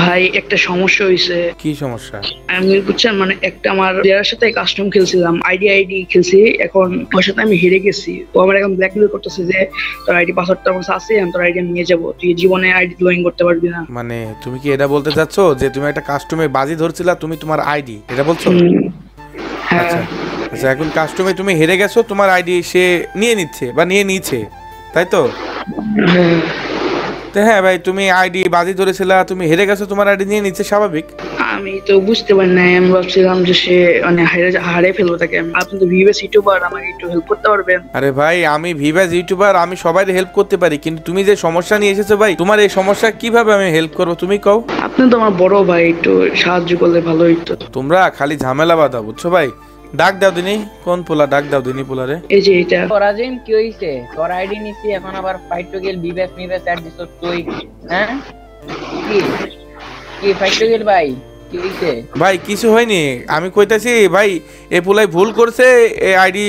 ভাই একটা সমস্যা হয়েছে। কি সমস্যা? আমি বুঝছেন মানে একটা আমার প্লেয়ারের সাথে কাস্টম খেলছিলাম, আইডি খেলছি। এখন ওর সাথে আমি হেরে গেছি। তো আমার এখন ব্ল্যাকমেল করতেছে যে তোর আইডি পাসওয়ার্ডটা আমার কাছে আছে, আমি তোর আইডি নিয়ে যাবো, তুই জীবনে আইডি লগ ইন করতে পারবি না। মানে তুমি কি এটা বলতে চাচ্ছ যে তুমি একটা কাস্টমে বাজি ধরছিলা, তুমি তোমার আইডি এটা বলছো? হ্যাঁ। আচ্ছা আচ্ছা, এখন কাস্টমে তুমি হেরে গেছো, তোমার আইডি সে নিয়ে নিচ্ছে বা নিয়ে নিচ্ছে, তাই তো? হ্যাঁ। তো হ্যাঁ ভাই, তুমি আইডি বাজি ধরেছিলা, তুমি হেরে গেছো, তোমার আইডি নিয়ে নিচ্ছে, স্বাভাবিক। আমি তো বুঝতে পারি নাই, আমি ভাবছিলাম যে সে মানে হারে ফেলবো তাকে। আপনি তো ভিউয়ার্স ইউটিউবার, আমাকে একটু হেল্প করতে পারবেন? আরে ভাই, আমি ভিভাস ইউটিউবার, আমি সবাই হেল্প করতে পারি, কিন্তু তুমি যে সমস্যা নিয়ে এসেছো ভাই, তোমার এই সমস্যা কিভাবে আমি হেল্প করবো তুমি কও? আপনি তো আমার বড় ভাই, একটু সাহায্য করলে ভালো হইতো। তোমরা খালি ঝামেলা বাঁধাও, বুঝছো ভাই? ডাক দাও দিনি, কোন পোলা? ডাক দাও দিনি পোলারে। এই যে এটা। রাজিম কি হইছে? তোর আইডি নিছি, এখন আবার ফাইট টু গেল বিবেস মিবেস অ্যাড দিছস তুই? হ্যাঁ কি কি ফাইট টু গেল ভাই? কি হইছে ভাই? কিছু হয়নি, আমি কইতাছি ভাই, এ পোলাই ভুল করছে, এ আইডি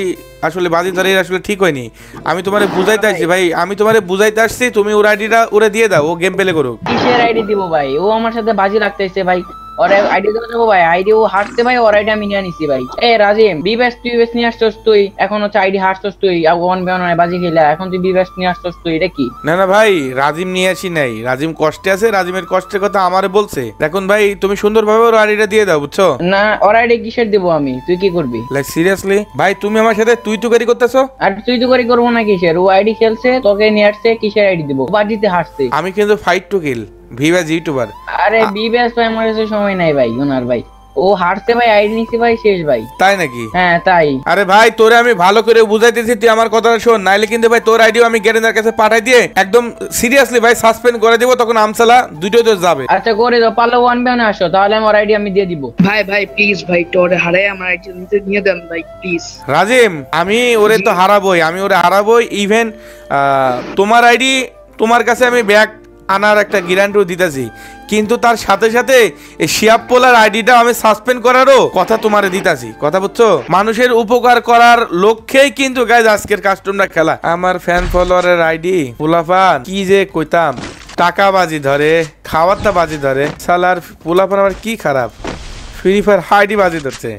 আসলে বাজি ধরে আসলে ঠিক হয়নি। আমি তোমারে বুঝাইতে আসছি ভাই, আমি তোমারে বুঝাইতে আসছি, তুমি ওর আইডিটা ওরে দিয়ে দাও, ও গেম প্লে করুক। কিসের আইডি দিব ভাই? ও আমার সাথে বাজি রাখতেছে ভাই। ওর আইডি দেবো দেবো ভাই, আইডি ও হারছে ভাই, ওর আইডি আমি নিয়ে নিছি ভাই। এ রাজিম, বিবেস তুই বেশ নিয়ে আসছস তুই, এখন হচ্ছে আইডি হারছস তুই, ওয়ান বাই ওয়ান বাজি খেলা, এখন তুই বিবেস নিয়ে আসছস তুই, এটা কি? না না ভাই, রাজিম নিয়ে আসি নাই, রাজিম কষ্টে আছে, রাজিমের কষ্টের কথা আমারে বলছে। দেখুন ভাই, তুমি সুন্দরভাবে ওর আইডিটা দিয়ে দাও, বুঝছো? না, ওর আইডি কিসের দিব আমি? তুই কি করবি? লাইক সিরিয়াসলি ভাই, তুমি আমার সাথে তুই তুকারি করতেছো? আর তুই তো করে করবো না কিসের? ও আইডি খেলছে, তোকে নিয়ে আসছে, কিসের আইডি দিব? বাজিতে হারছে। আমি কিন্তু fight to kill Vivas YouTuber. আরে বিবেস ভাই, আমার কাছে সময় নাই ভাই, ওনার ভাই ও হারছে ভাই, আইডি নিছি ভাই, শেষ ভাই। তাই নাকি? হ্যাঁ তাই। আরে ভাই, তোরে আমি ভালো করে বুঝাইতেছি, তুই আমার কথাটা শোন, নাইলে কিন্তু ভাই তোর আইডিও আমি গ্যারেন্ডার কাছে পাঠাই দিয়ে একদম সিরিয়াসলি ভাই সাসপেন্ড করে দিব, তখন আমসালা দুটোই তো যাবে। আচ্ছা করে দাও, পারলে ওয়ান বাই ওয়ানে আসো, তাহলে আমার আইডি আমি দিয়ে দিব। ভাই ভাই প্লিজ ভাই, তোরে হারাই আমার আইডি নিয়ে দেন ভাই প্লিজ। রাজিম, আমি ওরে তো হারাবোই, আমি ওরে হারাবোই। ইভেন তোমার আইডি তোমার কাছে আমি ব্যাক আনার একটা গ্যারান্টিও দিতেছি, কিন্তু তার সাথে সাথে এই শিয়াবপোলার আইডিটা আমি সাসপেন্ড করারও কথা তোমারে দিতাছি, কথা বুঝছো? মানুষের উপকার করার লক্ষ্যেই কিন্তু গাইজ আজকের কাস্টমটা খেলা। আমার ফ্যান ফলোয়ারের আইডি পোলাপান কি যে কইতাম, টাকা বাজি ধরে, খাওয়ারটা বাজি ধরে, সালার পোলাপান আবার কি খারাপ, ফ্রি ফায়ার আইডি বাজি ধরছে।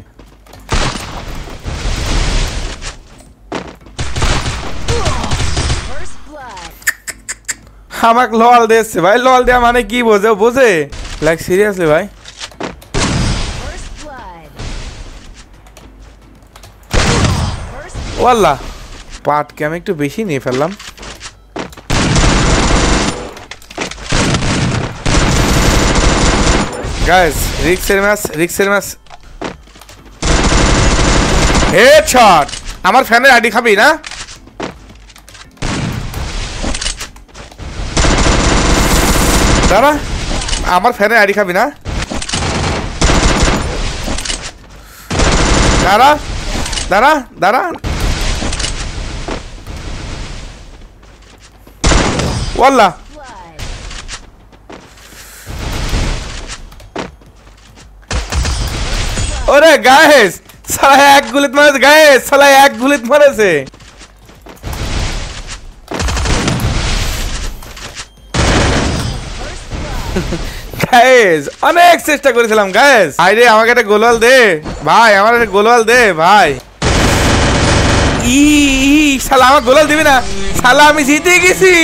আমাকে লল দিচ্ছে ভাই, লল দেওয়া মানে কি বোঝে? বোঝে লাইক সিরিয়াসলি ভাই। ওয়াল্লাহ, পাটকে আমি একটু বেশি নিয়ে ফেললাম। গাইস, রিক্সের ম্যাচ। হেডশট! আমার ফ্যানের আইডি খাবি না? দাঁড়া, আমার ফ্যানের আইডি খাবি না? দাঁড়া দাঁড়া দাঁড়া, ওয়াল্লাহ ওরে গায়েস, সালা এক গুলিত মারেছে, গায়েস সালা এক গুলিত মারেছে। গায়েস অনেক চেষ্টা করেছিলাম গায়েস, আইরে আমাকে একটা গোলওয়াল দে ভাই, আমার একটা গোলওয়াল দে ভাই। ই শালা আমার গোলওয়াল দিবি না? শালা আমি জিতে গেছি।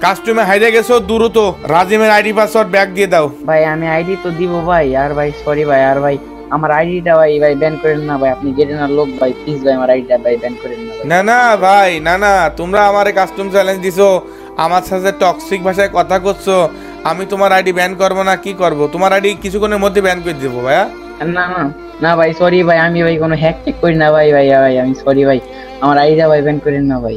কাস্টমে হাইরে গেছো দ্রুত রাজিমের আইডি পাসওয়ার্ড ব্যাক দিয়ে দাও। ভাই আমি আইডি তো দিব ভাই, আর ভাই সরি ভাই, আর ভাই আমার আইডিটা ভাই ব্যান করেন না ভাই, আপনি গেটেনার লোক ভাই, প্লিজ ভাই আমার আইডিটা ভাই ব্যান করেন না ভাই। না না ভাই, না না, তোমরা আমারে কাস্টম চ্যালেঞ্জ দিছো, আমার সাথে টক্সিক ভাষায় কথা করছো, আমি তোমার আইডি ব্যান করবো না? কি করবো? তোমার আইডি কিছুক্ষণের মধ্যে ব্যান করে দেবো ভাইয়া। না না না ভাই সরি ভাই, আমি ভাই কোনো হ্যাক টেক করি না ভাই, ভাই ভাই আমি সরি ভাই, আমার আইডিটা ভাই ব্যান করেন না ভাই।